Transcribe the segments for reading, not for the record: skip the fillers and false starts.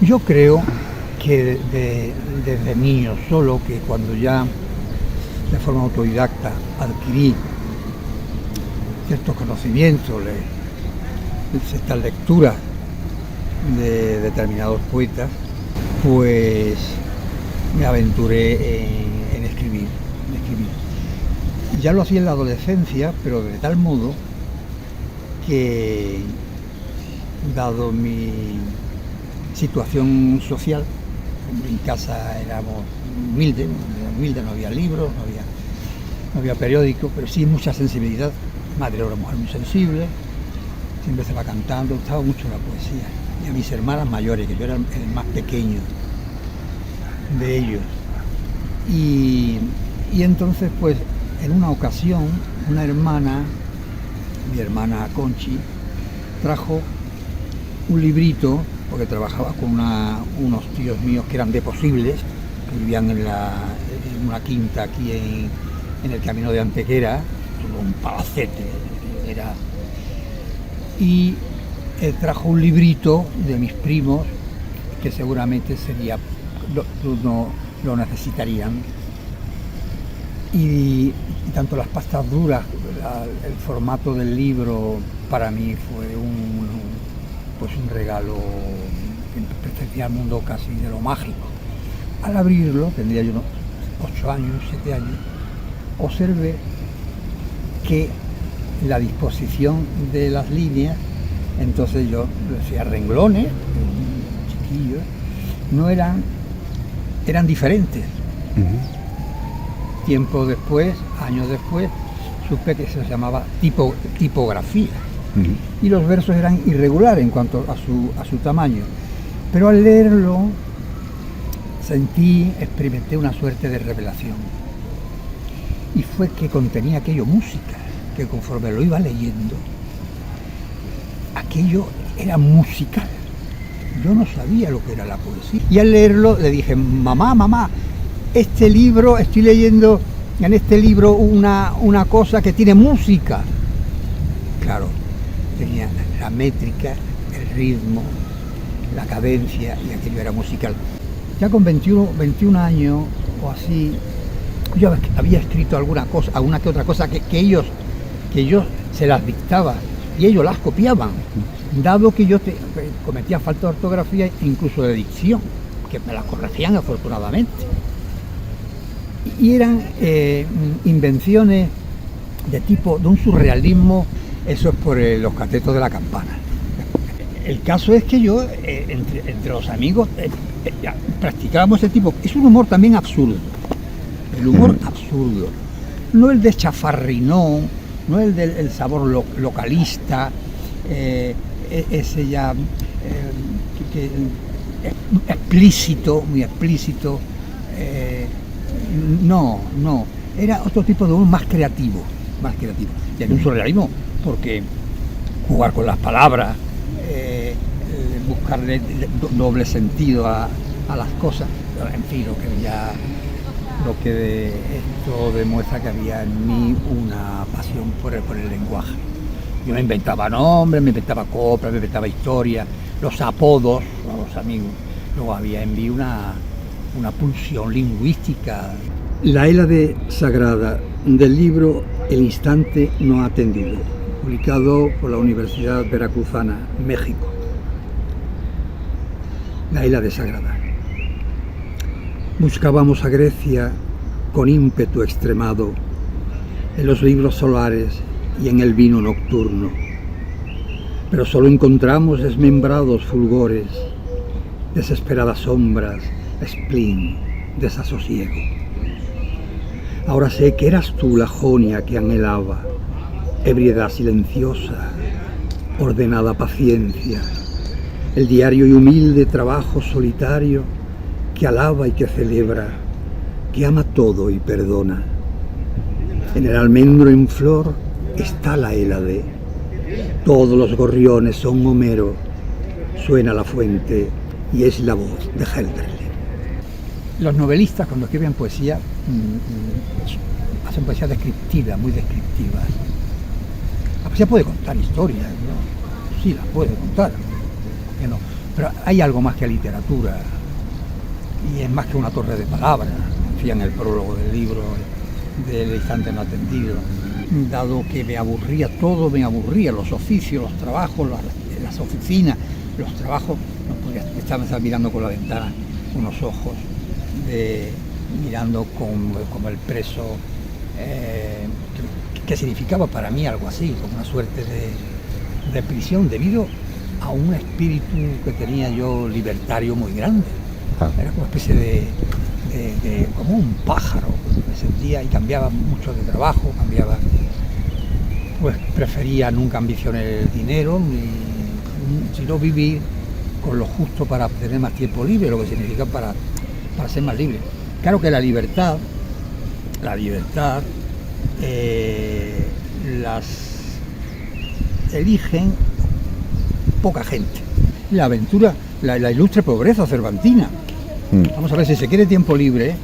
Yo creo que desde niño, solo que cuando ya de forma autodidacta adquirí ciertos conocimientos, ciertas lecturas de determinados poetas, pues me aventuré en escribir. Ya lo hacía en la adolescencia, pero de tal modo que, dado mi situación social, en casa éramos humildes, no había libros, no había periódicos, pero sí mucha sensibilidad. Mi madre era una mujer muy sensible, siempre estaba cantando, gustaba mucho la poesía. Y a mis hermanas mayores, que yo era el más pequeño de ellos. Y entonces, pues, en una ocasión, una hermana, mi hermana Conchi, trajo un librito, porque trabajaba con unos tíos míos que eran de Posibles, que vivían en una quinta aquí en el camino de Antequera, un palacete era. Y trajo un librito de mis primos, que seguramente lo necesitarían. Y tanto las pastas duras, el formato del libro, para mí fue un regalo que pertenecía al mundo casi de lo mágico. Al abrirlo, tendría yo unos 8 años, 7 años, observé que la disposición de las líneas, entonces yo decía renglones, chiquillos, no eran diferentes. Tiempo después, años después, supe que se llamaba tipografía. Y los versos eran irregulares en cuanto a su tamaño. Pero al leerlo experimenté una suerte de revelación. Y fue que contenía aquello música, que conforme lo iba leyendo, aquello era musical. Yo no sabía lo que era la poesía. Y al leerlo le dije, mamá, este libro, estoy leyendo en este libro una cosa que tiene música. Claro, tenía la métrica, el ritmo, la cadencia, y aquello era musical. Ya con 21 años o así, yo había escrito alguna que otra cosa que yo se las dictaba y ellos las copiaban, dado que yo cometía falta de ortografía e incluso de dicción, que me las corregían afortunadamente. Y eran invenciones de un surrealismo, eso es por los catetos de la campana. El caso es que yo, entre los amigos, practicábamos ese tipo. Es un humor también absurdo, el humor absurdo, no el deschafarrinón, no el del sabor localista, ese ya explícito, muy explícito. No, era otro tipo de humor más creativo. Y hay un surrealismo, porque jugar con las palabras, buscarle doble sentido a las cosas, en fin, esto demuestra que había en mí una pasión por el lenguaje. Yo me inventaba nombres, me inventaba coplas, me inventaba historias, los apodos a los amigos. Luego había en mí una pulsión lingüística. La Hélade Sagrada, del libro El instante no atendido, publicado por la Universidad Veracruzana, México. La Hélade Sagrada. Buscábamos a Grecia con ímpetu extremado en los libros solares y en el vino nocturno, pero solo encontramos desmembrados fulgores, desesperadas sombras, spleen, desasosiego. Ahora sé que eras tú la jonia que anhelaba, ebriedad silenciosa, ordenada paciencia, el diario y humilde trabajo solitario que alaba y que celebra, que ama todo y perdona. En el almendro en flor está la Hélade, todos los gorriones son Homero, suena la fuente y es la voz de Hölderlin. Los novelistas, cuando escriben poesía, hacen poesía descriptiva, muy descriptiva. La poesía puede contar historias, ¿no? Sí, las puede contar, ¿por qué no? Pero hay algo más que literatura, y es más que una torre de palabras, decía en el prólogo del libro del instante no atendido. Dado que me aburría todo, los oficios, los trabajos, las oficinas, los trabajos, no podía estar mirando con la ventana, unos ojos mirando como el preso, que significaba para mí algo así, como una suerte de prisión, debido a un espíritu que tenía yo libertario muy grande. Era como una especie de como un pájaro, me sentía, y cambiaba mucho de trabajo, pues prefería nunca ambicionar el dinero, sino vivir con lo justo para tener más tiempo libre, lo que significa para ser más libre. Claro que la libertad las eligen poca gente. La aventura, la ilustre pobreza cervantina. Vamos a ver, si se quiere tiempo libre,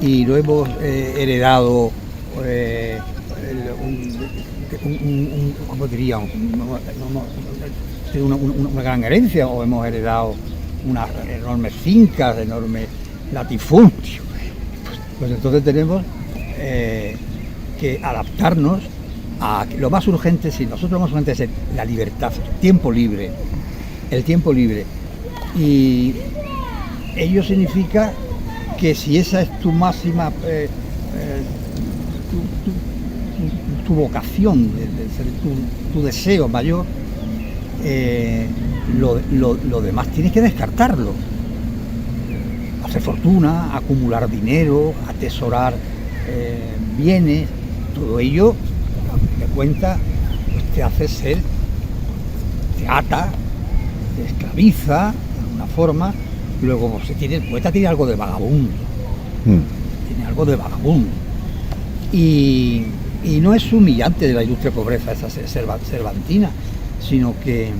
y lo hemos heredado, ¿cómo diría? Una gran herencia, o hemos heredado unas enormes fincas, enormes latifundios. Pues entonces tenemos que adaptarnos a lo más urgente. Si nosotros lo más urgente es la libertad, el tiempo libre, y ello significa que si esa es tu máxima, tu vocación, tu deseo mayor, lo demás tienes que descartarlo. Hacer fortuna, acumular dinero, atesorar bienes, todo ello, me cuenta, pues te hace ser, te ata, te esclaviza de alguna forma. Luego el poeta tiene algo de vagabundo, y no es humillante de la ilustre pobreza esa cervantina, sino que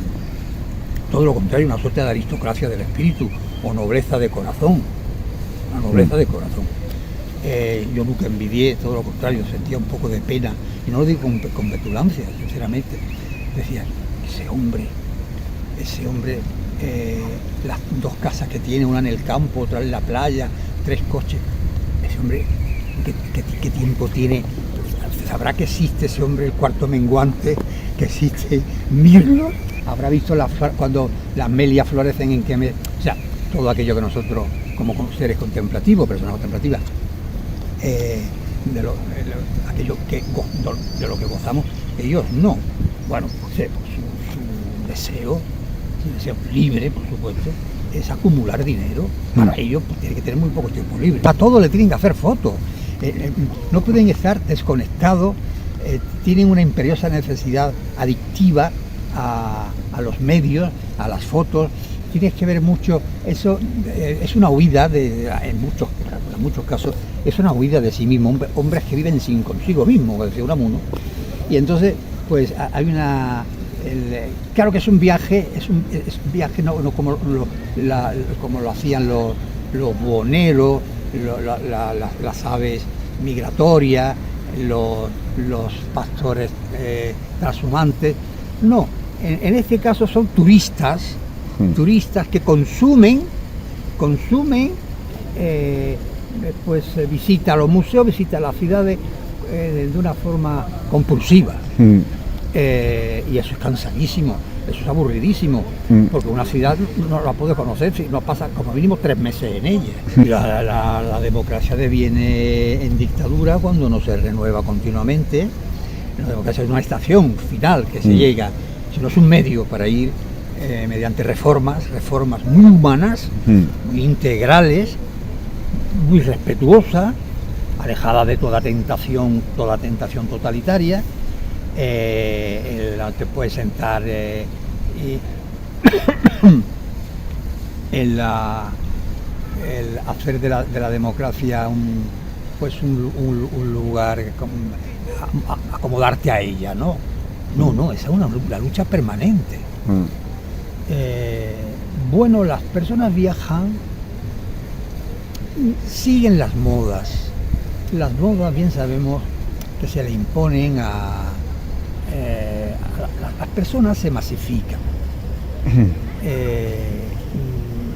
todo lo contrario, una suerte de aristocracia del espíritu, o nobleza de corazón, yo nunca envidié, todo lo contrario, sentía un poco de pena, y no lo digo con petulancia, sinceramente. Decía, ese hombre, las dos casas que tiene, una en el campo, otra en la playa, 3 coches, ese hombre, ¿qué tiempo tiene? ¿Sabrá que existe ese hombre, el cuarto menguante, que existe Mirlo? ¿Habrá visto cuando las melias florecen en Kemet? O sea, todo aquello que nosotros, como seres contemplativos, personas contemplativas, de lo que gozamos, ellos no. Bueno, pues, su deseo libre, por supuesto, es acumular dinero. Para ello, pues, tiene que tener muy poco tiempo libre. A todo le tienen que hacer fotos. No pueden estar desconectados, tienen una imperiosa necesidad adictiva a los medios, a las fotos. Tienes que ver mucho, eso es una huida en muchos casos, es una huida de sí mismo, hombres que viven sin consigo mismo, como decía Unamuno. Y entonces, pues hay claro que es un viaje, no como lo hacían los buhoneros, las aves migratorias, los pastores transhumantes. No, en este caso son turistas que consumen, pues visita los museos, visita las ciudades de una forma compulsiva. Y eso es cansadísimo, eso es aburridísimo, porque una ciudad no la puede conocer si no pasa como mínimo 3 meses en ella. Y la democracia deviene en dictadura cuando no se renueva continuamente. La democracia es una estación final que se llega, sino es un medio para ir mediante reformas muy humanas, muy integrales, muy respetuosas, alejadas de toda tentación totalitaria. Te puedes sentar el hacer de la democracia un lugar, acomodarte a ella, ¿no? No, esa es una lucha permanente. Bueno, las personas viajan, siguen las modas. Las modas, bien sabemos, que se le imponen las personas se masifican.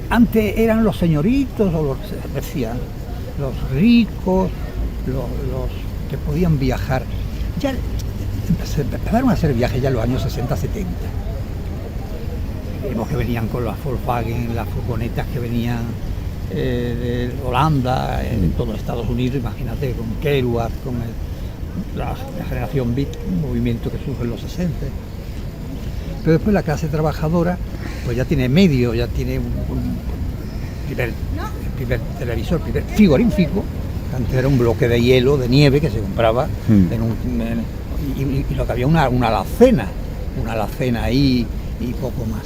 Antes eran los señoritos, o los, decían, los ricos, los que podían viajar. Ya empezaron a hacer viajes ya en los años 60, 70. Vimos que venían con las Volkswagen, las furgonetas que venían de Holanda, de todo Estados Unidos, imagínate, con Kerouac, con la generación Beat, un movimiento que surge en los 60. Pero después la clase trabajadora pues ya tiene medio, ya tiene un primer televisor, primer frigorífico, que antes era un bloque de hielo, de nieve que se compraba y lo que había una alacena ahí y poco más.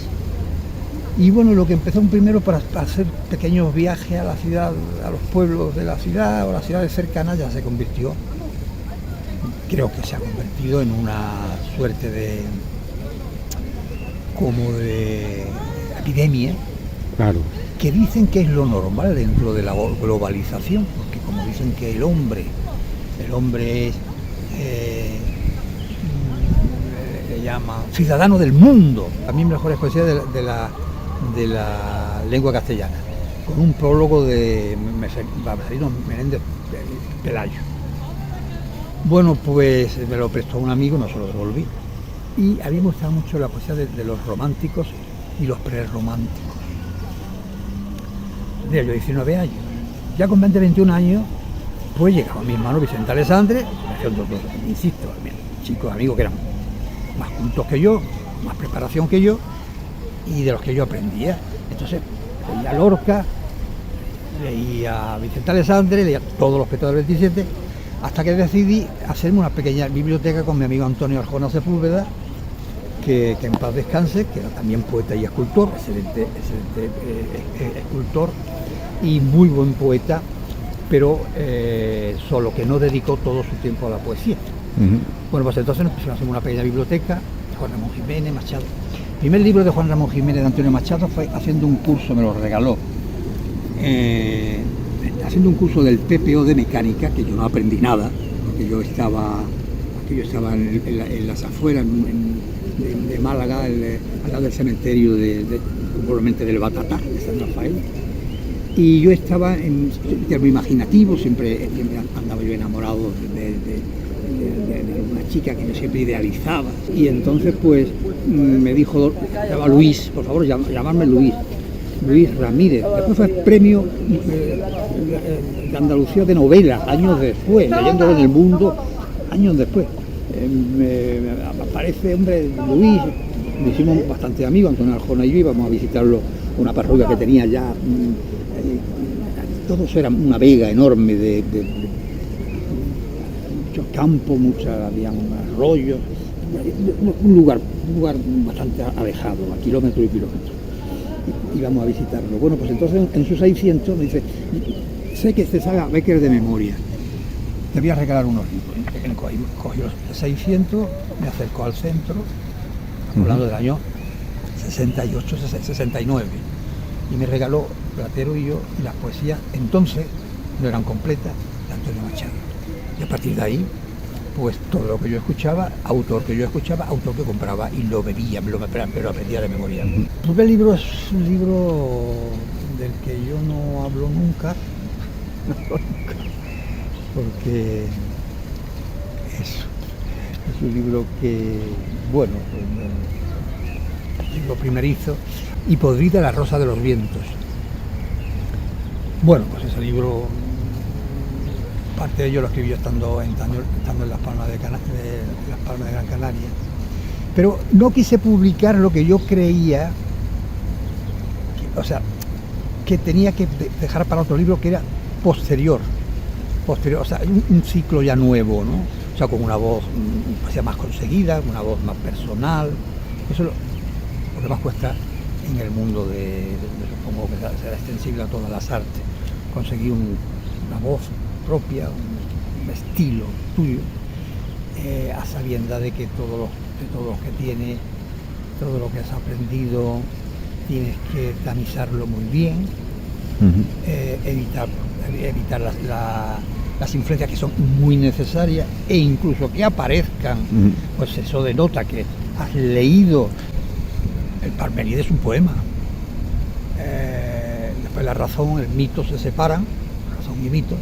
Y bueno, lo que empezó primero para hacer pequeños viajes a la ciudad, a los pueblos de la ciudad o las ciudades cercanas, ya se convirtió, creo que se ha convertido en una suerte de epidemia, claro, que dicen que es lo normal dentro de la globalización, porque como dicen que el hombre es le llaman ciudadano del mundo, a mí mejor expresión de la lengua castellana, con un prólogo de Marcelino Menéndez Pelayo. Bueno, pues me lo prestó un amigo, no se lo devolví. Y a mí me gustaba mucho la poesía de los románticos y los prerrománticos. Tenía yo 19 años. Ya con 20, 21 años, pues llegaba mi hermano Vicente Alessandre, insisto, chicos amigos que eran más cultos que yo, más preparación que yo, y de los que yo aprendía. Entonces, leía Lorca, leía Vicente Alessandre, leía todos los poetas del 27, hasta que decidí hacerme una pequeña biblioteca con mi amigo Antonio Arjona Sepúlveda, que en paz descanse, que era también poeta y escultor, excelente escultor y muy buen poeta, pero solo que no dedicó todo su tiempo a la poesía. Bueno, pues entonces nos pusimos a hacer una pequeña biblioteca, de Juan Ramón Jiménez, Machado. El primer libro de Juan Ramón Jiménez de Antonio Machado fue haciendo un curso, me lo regaló, haciendo un curso del TPO de mecánica, que yo no aprendí nada, porque yo estaba en las afueras de Málaga, al lado del cementerio probablemente del Batatá, de San Rafael, y yo estaba en término imaginativo, siempre andaba yo enamorado de una chica que yo siempre idealizaba, y entonces pues me dijo, Luis, por favor llamarme Luis Ramírez. Después fue premio de Andalucía de novela, años después, leyéndolo en El Mundo, años después. Me aparece, hombre, Luis, nos hicimos bastante amigos, Antonio Arjona y yo íbamos a visitarlo, una parroquia que tenía ya, todo eso era una vega enorme de muchos campos, había arroyos, un lugar bastante alejado, a kilómetros y kilómetros. Íbamos a visitarlo. Bueno, pues entonces en sus 600 me dice, sé que te sabe a Becker de memoria, te voy a regalar unos libros. Cogió los 600, me acercó al centro, hablando del año 68, 69, y me regaló Platero y yo las poesías, entonces no eran completas, de Antonio Machado. Y a partir de ahí, pues todo lo que yo escuchaba, autor que compraba y lo bebía, pero lo aprendía de memoria. El primer libro es un libro del que yo no hablo nunca, porque es un libro que, bueno, lo primerizo, y Podrida la rosa de los vientos. Bueno, pues ese libro, parte de ello lo escribí yo estando en Las Palmas de Gran Canaria, pero no quise publicar lo que yo creía, que tenía que dejar para otro libro que era posterior, o sea, un ciclo ya nuevo, ¿no? O sea, con una voz más conseguida, una voz más personal. Eso es lo que más cuesta en el mundo supongo que será extensible a todas las artes, conseguir una voz propia, un estilo tuyo, a sabiendas de que todo lo que tienes, todo lo que has aprendido, tienes que tamizarlo muy bien, evitar las influencias que son muy necesarias, e incluso que aparezcan, pues eso denota que has leído. El Parmenides es un poema, Después la razón, el mito se separan, razón y mito,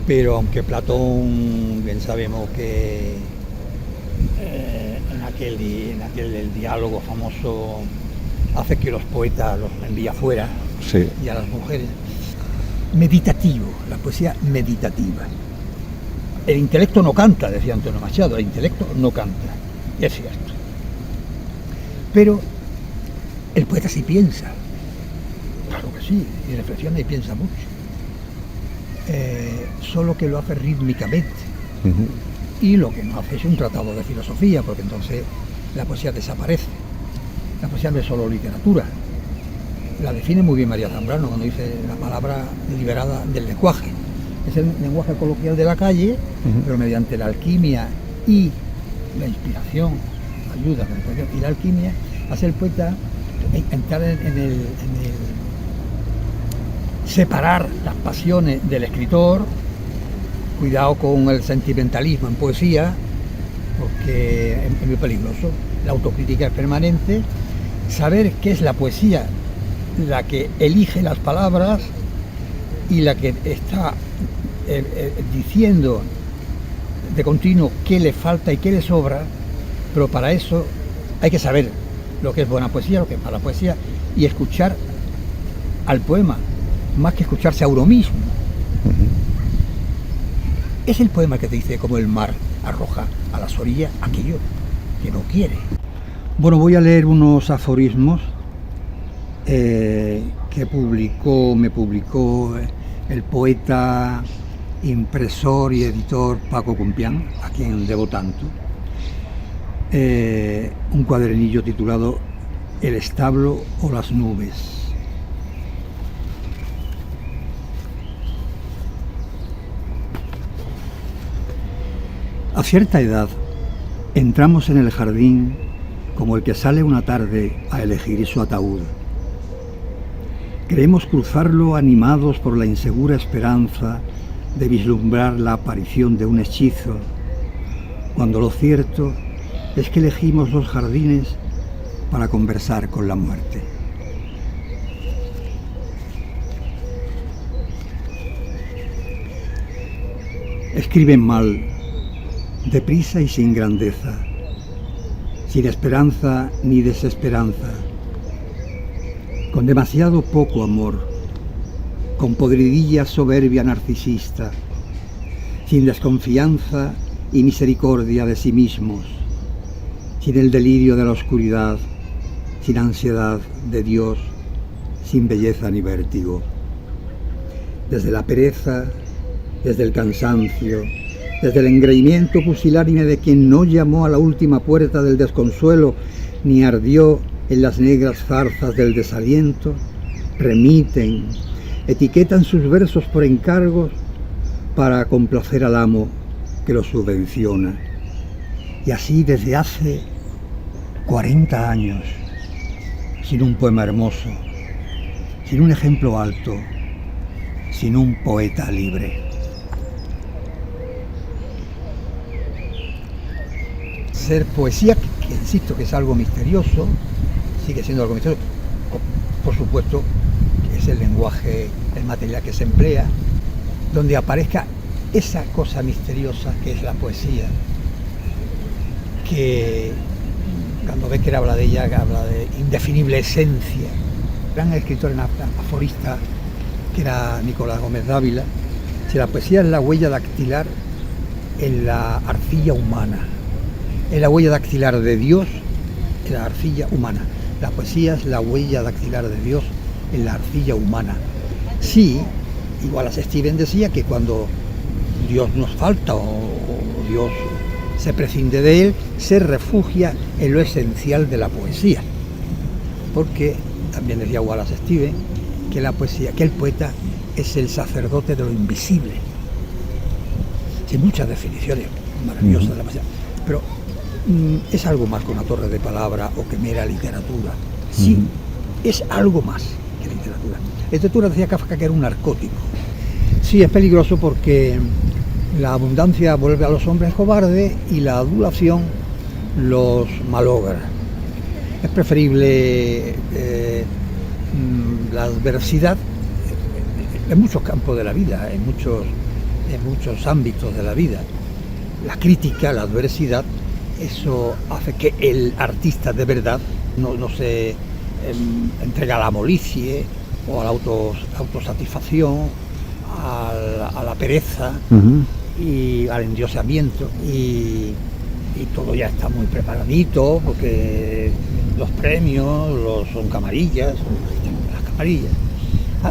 pero aunque Platón, bien sabemos que en aquel el diálogo famoso hace que los poetas los envía fuera, Sí. y a las mujeres. Meditativo, la poesía meditativa. El intelecto no canta, decía Antonio Machado, el intelecto no canta, y es cierto. Pero el poeta sí piensa, claro que sí, y reflexiona y piensa mucho. Solo que lo hace rítmicamente. Ujú. Y lo que no hace es un tratado de filosofía, porque entonces la poesía desaparece. La poesía no es solo literatura. La define muy bien María Zambrano cuando dice la palabra liberada del lenguaje. Es el lenguaje coloquial de la calle, pero mediante la alquimia y la inspiración, ayuda, y la alquimia, hace el poeta entrar en el separar las pasiones del escritor. Cuidado con el sentimentalismo en poesía, porque es muy peligroso. La autocrítica es permanente. Saber qué es la poesía, la que elige las palabras y la que está diciendo de continuo qué le falta y qué le sobra, pero para eso hay que saber lo que es buena poesía, lo que es mala poesía, y escuchar al poema, más que escucharse a uno mismo. Es el poema que te dice cómo el mar arroja a las orillas aquello que no quiere. Bueno, voy a leer unos aforismos que me publicó el poeta, impresor y editor Paco Cumpián, a quien debo tanto. Un cuadernillo titulado El establo o las nubes. A cierta edad, entramos en el jardín como el que sale una tarde a elegir su ataúd. Queremos cruzarlo animados por la insegura esperanza de vislumbrar la aparición de un hechizo, cuando lo cierto es que elegimos los jardines para conversar con la muerte. Escriben mal, deprisa y sin grandeza, sin esperanza ni desesperanza, con demasiado poco amor, con podridilla soberbia narcisista, sin desconfianza y misericordia de sí mismos, sin el delirio de la oscuridad, sin ansiedad de Dios, sin belleza ni vértigo. Desde la pereza, desde el cansancio, desde el engreimiento pusilánime de quien no llamó a la última puerta del desconsuelo ni ardió en las negras zarzas del desaliento, remiten, etiquetan sus versos por encargos para complacer al amo que los subvenciona. Y así desde hace 40 años, sin un poema hermoso, sin un ejemplo alto, sin un poeta libre. Ser poesía, que insisto que es algo misterioso, sigue siendo algo misterioso, por supuesto que es el lenguaje, el material que se emplea, donde aparezca esa cosa misteriosa que es la poesía, que cuando Becker habla de ella, habla de indefinible esencia. Gran escritor aforista que era Nicolás Gómez Dávila, si la poesía es la huella dactilar en la arcilla humana, es la huella dactilar de Dios en la arcilla humana. La poesía es la huella dactilar de Dios en la arcilla humana. Sí, Wallace Stevens decía que cuando Dios nos falta o Dios se prescinde de él, se refugia en lo esencial de la poesía. Porque también decía Wallace Stevens que la poesía, que el poeta es el sacerdote de lo invisible. Hay muchas definiciones maravillosas de la poesía, pero es algo más que una torre de palabra o que mera literatura. Sí, es algo más que literatura. La literatura, decía Kafka, que era un narcótico. Sí, es peligroso porque la abundancia vuelve a los hombres cobardes y la adulación los malogra. Es preferible la adversidad en muchos campos de la vida, en muchos ámbitos de la vida. La crítica, la adversidad, eso hace que el artista de verdad no se entrega a la molicie o a la autosatisfacción, a la pereza y al endiosamiento, y todo ya está muy preparadito porque los premios son camarillas, las camarillas.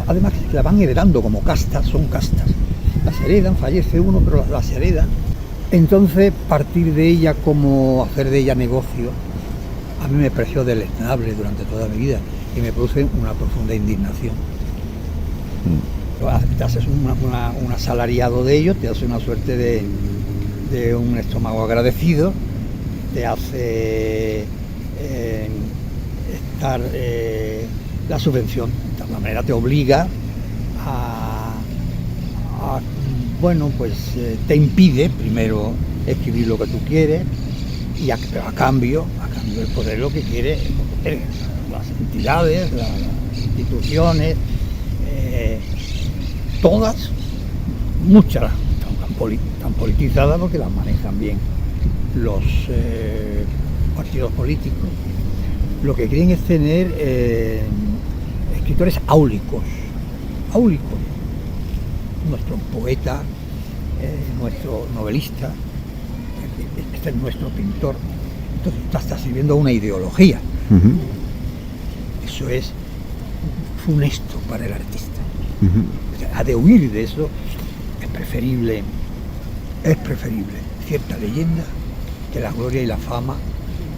Además que la van heredando como castas, son castas. Las heredan, fallece uno, pero las heredan. Entonces, partir de ella como hacer de ella negocio, a mí me pareció deleznable durante toda mi vida y me produce una profunda indignación. Te haces un asalariado de ello, te hace una suerte de un estómago agradecido, te hace estar la subvención, de alguna manera te obliga te impide primero escribir lo que tú quieres, pero a cambio el poder lo que quiere, las entidades, las instituciones, todas, muchas, tan politizadas porque las manejan bien los partidos políticos, lo que quieren es tener escritores áulicos. Nuestro poeta, nuestro novelista, este es nuestro pintor. Entonces está sirviendo una ideología. Eso es funesto para el artista. Ha de huir de eso. Es preferible cierta leyenda que la gloria y la fama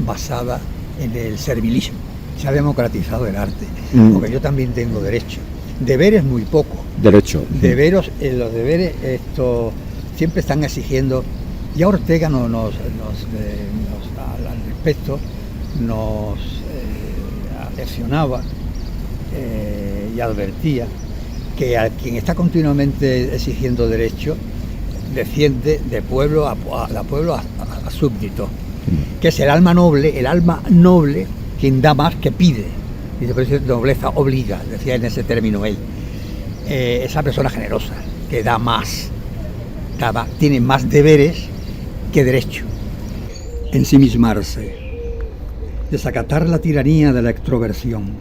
basada en el servilismo. Se ha democratizado el arte, porque yo también tengo derecho. Deberes muy poco. Derecho. Deberos, los deberes siempre están exigiendo. Ya Ortega al respecto nos leccionaba y advertía que a quien está continuamente exigiendo derecho desciende de pueblo a súbdito, que es el alma noble quien da más que pide. Y por eso nobleza obliga, decía en ese término él. Esa persona generosa que da más, tiene más deberes que derecho. Ensimismarse, desacatar la tiranía de la extroversión,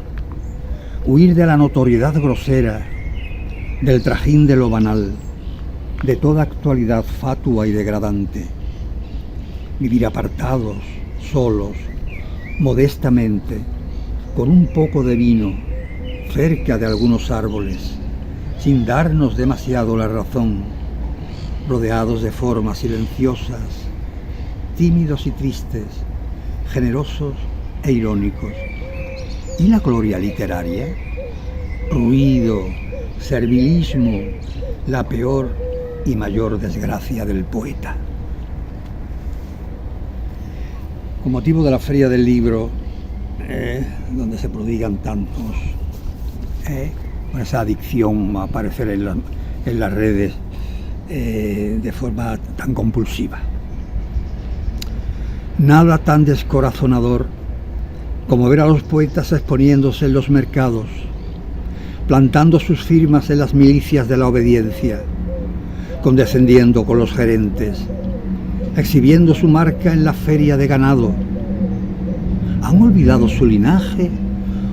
huir de la notoriedad grosera, del trajín de lo banal, de toda actualidad fatua y degradante, vivir apartados, solos, modestamente, con un poco de vino, cerca de algunos árboles, sin darnos demasiado la razón, rodeados de formas silenciosas, tímidos y tristes, generosos e irónicos. ¿Y la gloria literaria? Ruido, servilismo, la peor y mayor desgracia del poeta. Con motivo de la Feria del Libro, donde se prodigan tantos, con esa adicción a aparecer en las redes de forma tan compulsiva. Nada tan descorazonador como ver a los poetas exponiéndose en los mercados, plantando sus firmas en las milicias de la obediencia, condescendiendo con los gerentes, exhibiendo su marca en la feria de ganado. ¿Han olvidado su linaje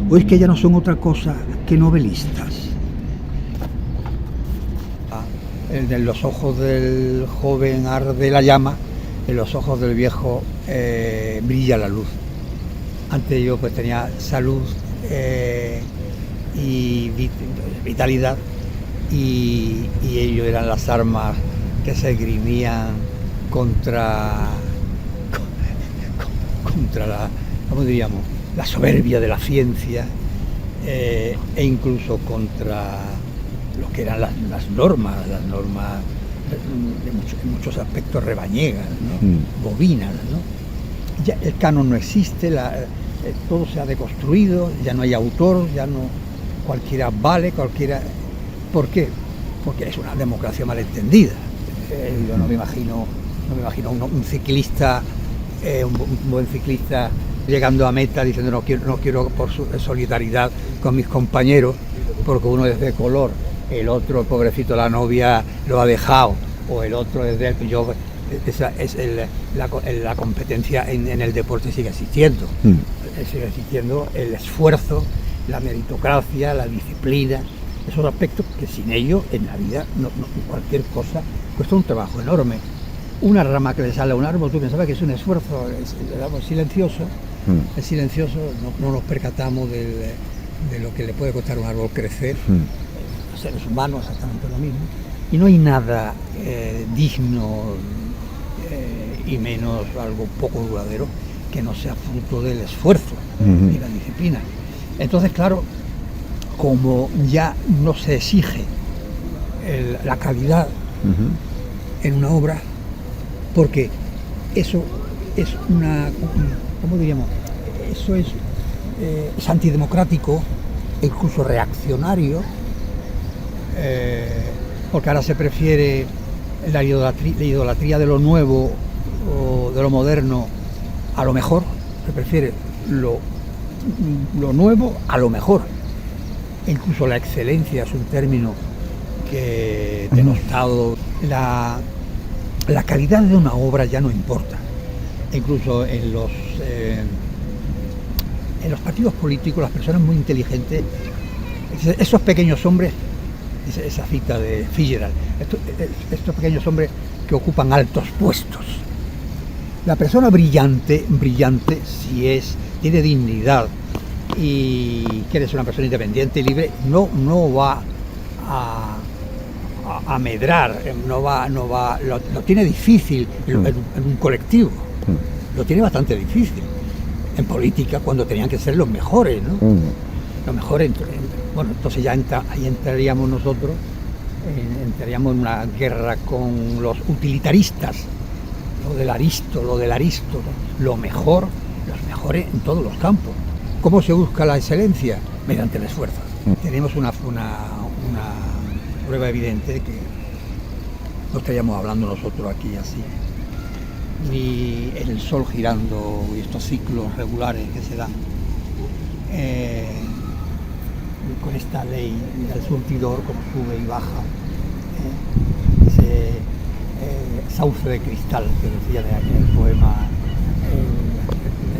o es que ya no son otra cosa que novelistas? En los ojos del joven arde la llama, en los ojos del viejo brilla la luz. Antes yo pues tenía salud y vitalidad y ellos eran las armas que se esgrimían contra la, ¿cómo diríamos?, la soberbia de la ciencia e incluso contra lo que eran las normas en muchos aspectos rebañegas, ¿no? Bovinas, ¿no? Ya el canon no existe, todo se ha deconstruido, ya no hay autor, ya no, cualquiera vale, cualquiera. ¿Por qué? Porque es una democracia malentendida. Yo no me imagino un ciclista, un buen ciclista llegando a meta diciendo no quiero por su solidaridad con mis compañeros, porque uno es de color, el otro, pobrecito, la novia lo ha dejado, o el otro es de... Esa es la competencia en el deporte sigue existiendo. Sigue existiendo el esfuerzo, la meritocracia, la disciplina, esos aspectos que sin ello en la vida cualquier cosa cuesta un trabajo enorme. Una rama que le sale a un árbol, tú pensabas que es un esfuerzo silencioso, es silencioso, no nos percatamos de lo que le puede costar a un árbol crecer, los seres humanos exactamente lo mismo, y no hay nada digno y menos algo poco duradero que no sea fruto del esfuerzo y la disciplina. Entonces, claro, como ya no se exige la calidad en una obra, porque eso es ¿cómo diríamos? Eso es antidemocrático, incluso reaccionario, porque ahora se prefiere la idolatría de lo nuevo o de lo moderno a lo mejor, se prefiere lo nuevo a lo mejor. Incluso la excelencia es un término que denostado. La calidad de una obra ya no importa. Incluso en los partidos políticos, las personas muy inteligentes, esos pequeños hombres, esa cita de Fitzgerald, estos pequeños hombres que ocupan altos puestos. La persona brillante, si tiene dignidad y quiere ser una persona independiente y libre, no va a medrar, lo tiene difícil en un colectivo, lo tiene bastante difícil. En política, cuando tenían que ser los mejores, ¿no? Los mejores, bueno, entonces ya ahí entraríamos nosotros, entraríamos en una guerra con los utilitaristas, lo del Aristóteles, lo mejor, los mejores en todos los campos. ¿Cómo se busca la excelencia? Mediante el esfuerzo. Tenemos una prueba evidente de que no estaríamos hablando nosotros aquí así, ni el sol girando y estos ciclos regulares que se dan con esta ley del surtidor, como sube y baja, ese sauce de cristal que decía en el poema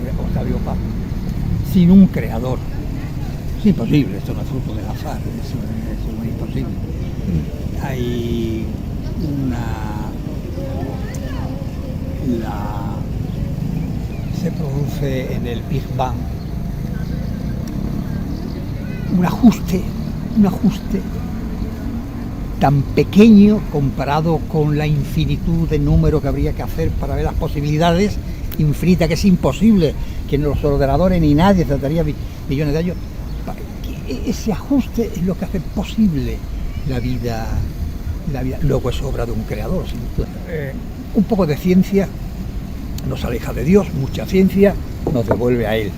de Octavio Paz, sin un creador. Es imposible, esto no es fruto del azar, eso es muy imposible. Hay se produce en el Big Bang un ajuste tan pequeño comparado con la infinitud de números que habría que hacer para ver las posibilidades infinitas, que es imposible, que en los ordenadores ni nadie trataría millones de años. Ese ajuste es lo que hace posible la vida. Luego es obra de un creador, sin duda. Un poco de ciencia nos aleja de Dios, mucha ciencia nos devuelve a Él.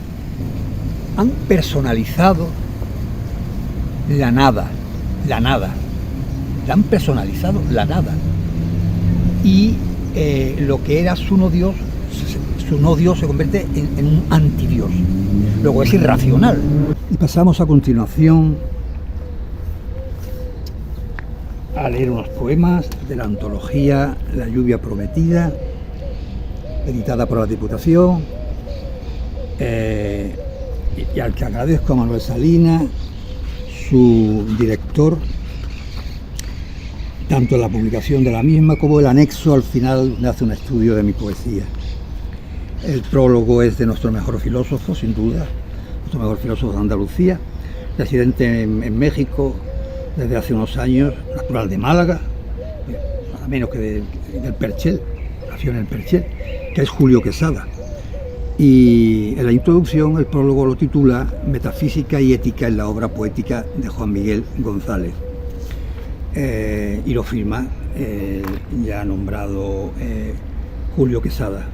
Han personalizado la nada. Han personalizado la nada. Y lo que era su no Dios se convierte en un antidios. Luego es irracional. Y pasamos a continuación a leer unos poemas de la antología La lluvia prometida, editada por la Diputación, y al que agradezco a Manuel Salinas, su director, tanto la publicación de la misma como el anexo al final donde hace un estudio de mi poesía. El prólogo es de nuestro mejor filósofo, sin duda, nuestro mejor filósofo de Andalucía, residente en México desde hace unos años, natural de Málaga, nada menos que del Perchel, nació en el Perchel, que es Julio Quesada. Y en la introducción el prólogo lo titula Metafísica y ética en la obra poética de Juan Miguel González. Y lo firma ya nombrado Julio Quesada.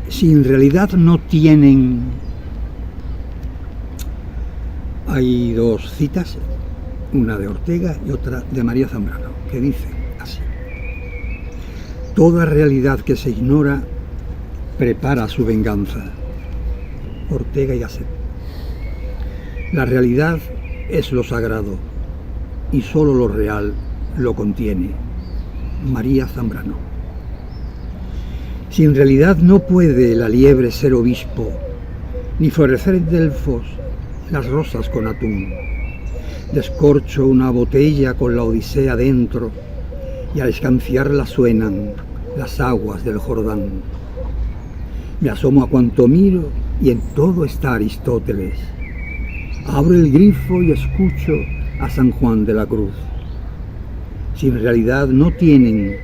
Si en realidad no tienen, hay dos citas, una de Ortega y otra de María Zambrano, que dice así: toda realidad que se ignora prepara su venganza. Ortega y Gasset. La realidad es lo sagrado y solo lo real lo contiene. María Zambrano. Si en realidad no puede la liebre ser obispo, ni florecer en Delfos las rosas con atún, descorcho una botella con la Odisea dentro y al escanciarla suenan las aguas del Jordán. Me asomo a cuanto miro y en todo está Aristóteles. Abro el grifo y escucho a San Juan de la Cruz. Si en realidad no tienen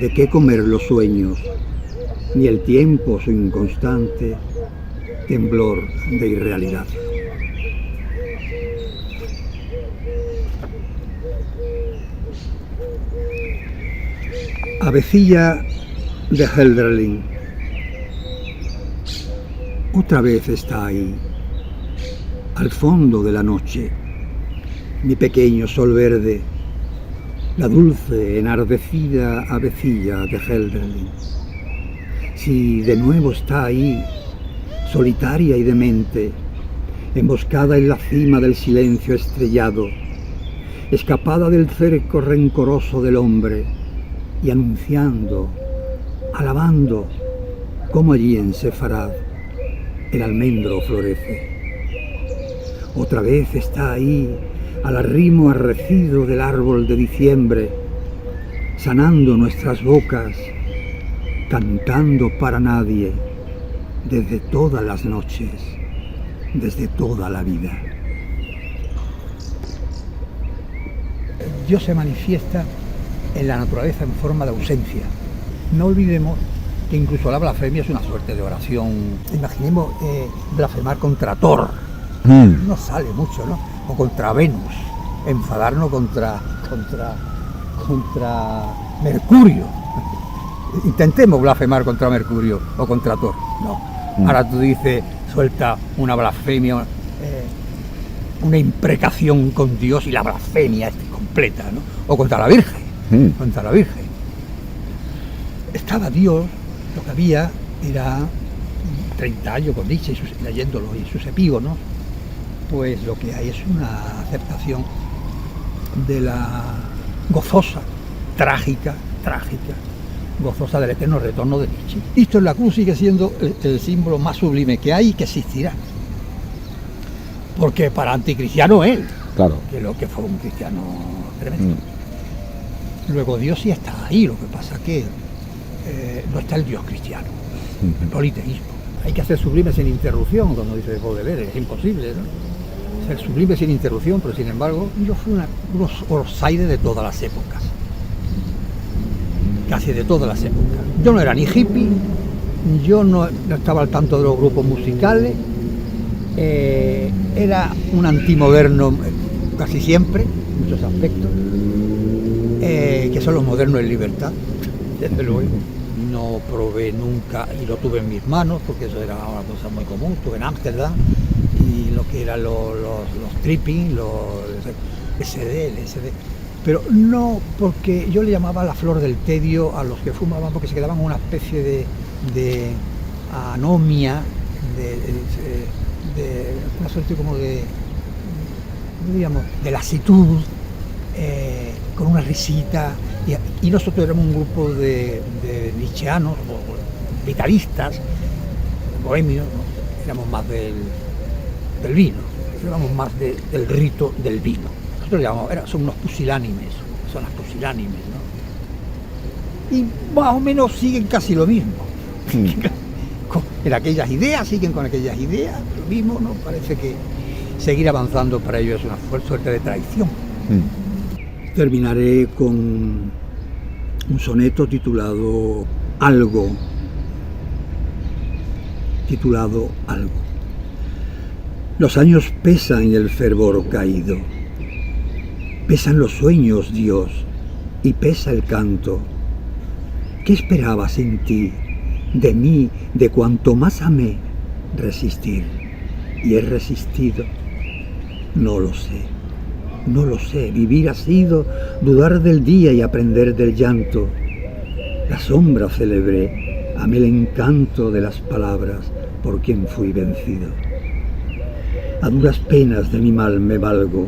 de qué comer los sueños, ni el tiempo su inconstante temblor de irrealidad. Avecilla de Hölderlin. Otra vez está ahí, al fondo de la noche, mi pequeño sol verde, la dulce, enardecida avecilla de Hölderlin. Si de nuevo está ahí, solitaria y demente, emboscada en la cima del silencio estrellado, escapada del cerco rencoroso del hombre, y anunciando, alabando, como allí en Sefarad el almendro florece. Otra vez está ahí, al arrimo arrecido del árbol de diciembre, sanando nuestras bocas, cantando para nadie, desde todas las noches, desde toda la vida. Dios se manifiesta en la naturaleza en forma de ausencia. No olvidemos que incluso la blasfemia es una suerte de oración. Imaginemos blasfemar contra Thor. No sale mucho, ¿no? O contra Venus. Enfadarnos contra Mercurio. Intentemos blasfemar contra Mercurio o contra Thor. No. Ahora tú dices, suelta una blasfemia, una imprecación con Dios y la blasfemia es completa, ¿no? O contra la Virgen. Contra la Virgen. Estaba Dios, lo que había era 30 años con Nietzsche leyéndolo y sus epígonos, pues lo que hay es una aceptación de la gozosa, trágica, gozosa del eterno retorno de Nietzsche. Cristo en la cruz sigue siendo el símbolo más sublime que hay y que existirá. Porque para anticristiano él, claro, que lo que fue un cristiano tremendo. Luego Dios sí está ahí, lo que pasa que no está el Dios cristiano, el politeísmo. Hay que hacer sublime sin interrupción, como dice Baudelaire, es imposible, ¿no? Ser sublime sin interrupción, pero sin embargo yo fui unos Orsaide de todas las épocas, casi de todas las épocas. Yo no era ni hippie, yo no estaba al tanto de los grupos musicales, era un antimoderno casi siempre, en muchos aspectos, que son los modernos en libertad, desde luego. No probé nunca y lo tuve en mis manos, porque eso era una cosa muy común. Estuve en Ámsterdam y lo que eran los tripping, los LSD, pero no porque yo le llamaba la flor del tedio a los que fumaban, porque se quedaban en una especie de anomia, de una suerte como de lasitud, con una risita, y nosotros éramos un grupo de nietzscheanos, vitalistas, bohemios, ¿no? Éramos más del vino, éramos más del rito del vino. Nosotros le llamamos, son unos pusilánimes, son las pusilánimes, ¿no? Y más o menos siguen casi lo mismo. En aquellas ideas, siguen con aquellas ideas, lo mismo, ¿no? Parece que seguir avanzando para ellos es una suerte de traición. Terminaré con un soneto titulado Algo. Los años pesan en el fervor caído, pesan los sueños, Dios, y pesa el canto. ¿Qué esperabas en ti, de mí, de cuanto más amé, resistir? Y he resistido, no lo sé. No lo sé, vivir ha sido dudar del día y aprender del llanto. La sombra celebré, amé el encanto de las palabras por quien fui vencido. A duras penas de mi mal me valgo,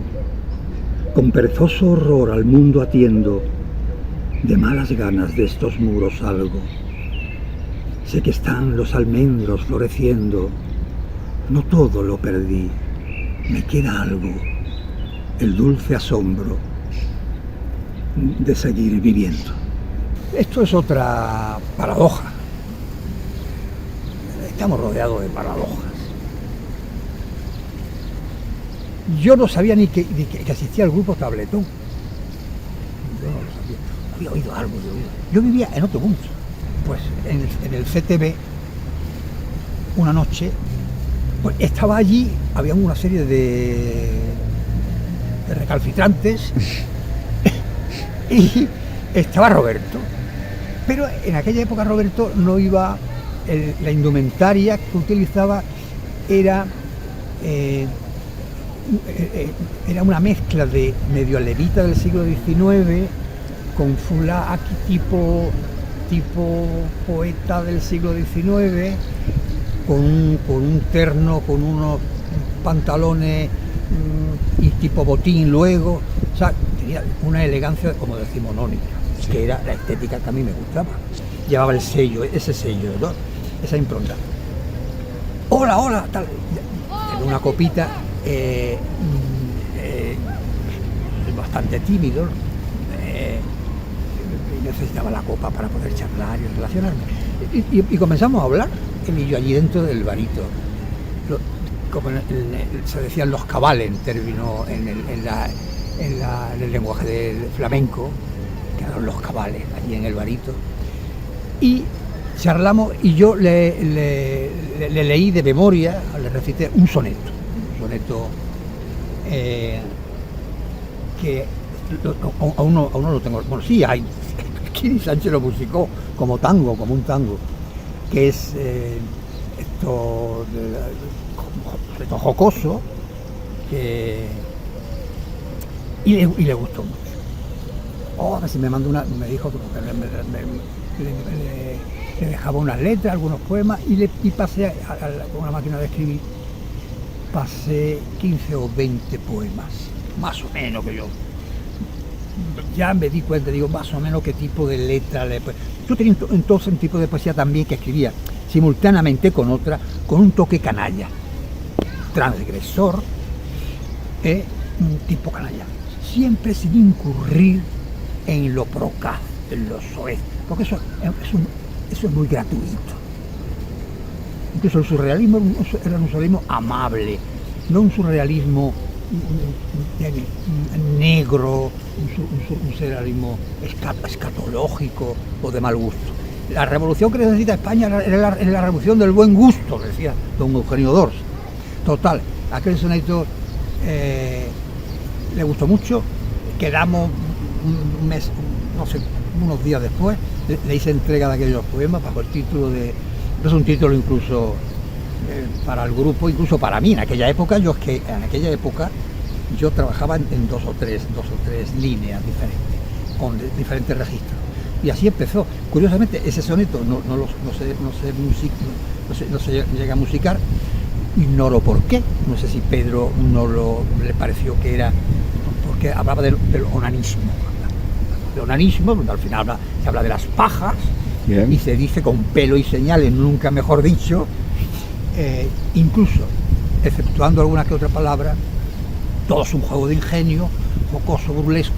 con perezoso horror al mundo atiendo, de malas ganas de estos muros salgo. Sé que están los almendros floreciendo, no todo lo perdí, me queda algo, el dulce asombro de seguir viviendo. Esto es otra paradoja. Estamos rodeados de paradojas. Yo no sabía ni que existía el grupo Tabletón. Yo no lo sabía. Había oído algo. Yo vivía en otro mundo. Pues en el CTV, una noche, pues estaba allí, había una serie de recalcitrantes y estaba Roberto. Pero en aquella época Roberto no iba, la indumentaria que utilizaba era una mezcla de medio levita del siglo XIX con fulaki tipo poeta del siglo XIX, con un terno, con unos pantalones y tipo botín luego, o sea, tenía una elegancia como decimonónica, sí, que era la estética que a mí me gustaba. Llevaba el sello, ese sello, ¿no? Esa impronta. Hola, tal. Una copita, bastante tímido, necesitaba la copa para poder charlar y relacionarme. Y comenzamos a hablar, él y yo allí dentro del barito. Como se decían los cabales en términos, en el lenguaje del flamenco, quedaron los cabales allí en el barito. Y charlamos y yo le leí de memoria, le recité un soneto que aún no lo tengo. Bueno, sí hay. Kiri Sánchez lo musicó como un tango, que es esto jocoso, y le gustó mucho. Ahora sí me mandó me dijo que le dejaba unas letras, algunos poemas, y pasé con una máquina de escribir, pasé 15 o 20 poemas, más o menos, que yo ya me di cuenta, digo, más o menos qué tipo de letra yo tenía entonces un tipo de poesía también que escribía simultáneamente con otra, con un toque canalla, transgresor, un tipo canalla, siempre sin incurrir en lo procaz, en lo soez, porque eso es muy gratuito. Incluso el surrealismo era un surrealismo amable, no un surrealismo negro, un surrealismo escatológico o de mal gusto. La revolución que necesita España es la revolución del buen gusto, decía don Eugenio Dors. Total, aquel soneto le gustó mucho, quedamos un mes, no sé, unos días después, le hice entrega de aquellos poemas bajo el título es un título incluso para el grupo, incluso para mí en aquella época. En aquella época yo trabajaba en dos o tres líneas diferentes, con diferentes registros, y así empezó. Curiosamente ese soneto no se llega a musicar, ignoro por qué, no sé si Pedro le pareció que era porque hablaba del onanismo, donde al final se habla de las pajas. Bien. Y se dice con pelo y señales, nunca mejor dicho, incluso exceptuando alguna que otra palabra, todo es un juego de ingenio, jocoso, burlesco,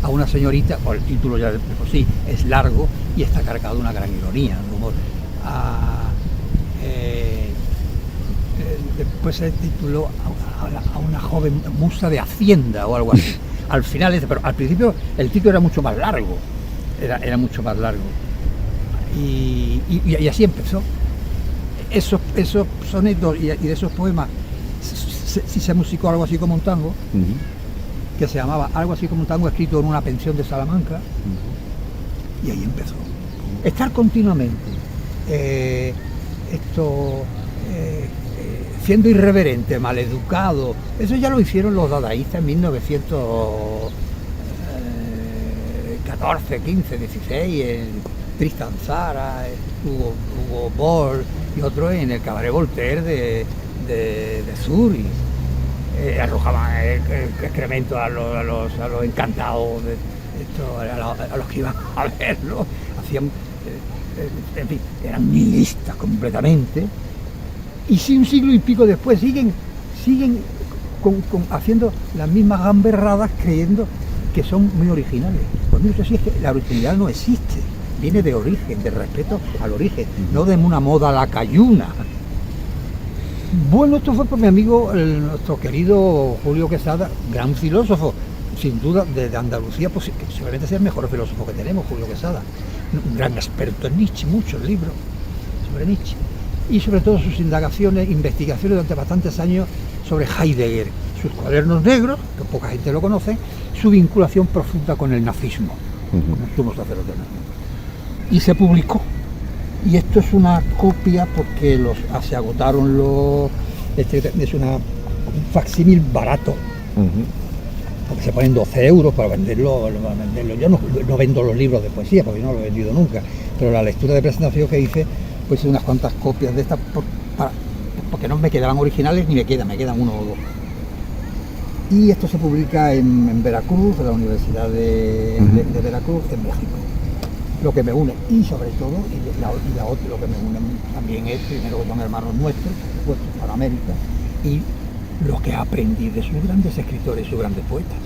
a una señorita, o el título ya de por sí es largo y está cargado de una gran ironía, de humor. Después se tituló a una joven musa de Hacienda o algo así. Al final, pero al principio el título era mucho más largo, era mucho más largo. Y así empezó. Esos sonetos y de esos poemas, sí se musicó algo así como un tango, que se llamaba Algo así como un tango, escrito en una pensión de Salamanca, y ahí empezó. Estar continuamente siendo irreverente, maleducado. Eso ya lo hicieron los dadaístas en 1914, 15, 16, en Tristan Tzara, Hugo Ball y otros en el Cabaret Voltaire de Zurich. Arrojaban excremento a los encantados, a los que iban a verlo. Hacían, en fin, eran nihilistas completamente. Y si un siglo y pico después siguen haciendo las mismas gamberradas creyendo que son muy originales. Pues mira, eso sí, es que la originalidad no existe, viene de origen, de respeto al origen, no de una moda lacayuna. Bueno, esto fue por mi amigo, nuestro querido Julio Quesada, gran filósofo, sin duda de Andalucía, pues seguramente sea el mejor filósofo que tenemos, Julio Quesada, un gran experto en Nietzsche, muchos libros sobre Nietzsche, y sobre todo sus indagaciones, investigaciones durante bastantes años sobre Heidegger, sus cuadernos negros, que poca gente lo conoce, su vinculación profunda con el nazismo, con el sumo sacerdote nazi. Y se publicó. Y esto es una copia porque se agotaron es un facsímil barato, porque se ponen 12 euros para venderlo. Yo no vendo los libros de poesía, porque yo no lo he vendido nunca, pero la lectura de presentación que hice, pues unas cuantas copias de estas, porque no me quedaban originales ni me quedan uno o dos. Y esto se publica en Veracruz, en la Universidad de Veracruz, en México. Lo que me une, y sobre todo, lo que me une también es, primero, que son hermanos nuestros, pues, para América, y lo que aprendí de sus grandes escritores, sus grandes poetas.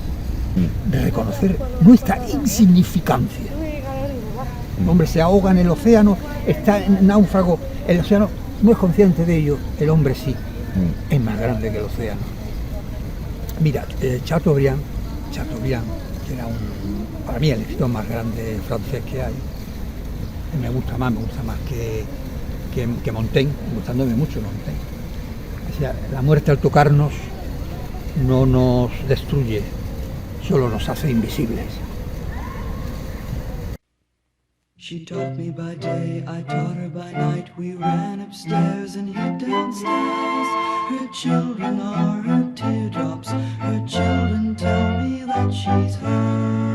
Reconocer nuestra insignificancia. El hombre se ahoga en el océano, está en náufrago, el océano no es consciente de ello, el hombre sí, es más grande que el océano. Mira, Chateaubriand, que era para mí el escritor más grande francés que hay, me gusta más que Montaigne, gustándome mucho Montaigne. O sea, la muerte al tocarnos no nos destruye, solo nos hace invisibles. She taught me by day, I taught her by night. We ran upstairs and hid downstairs. Her children are her teardrops. Her children tell me that she's hers.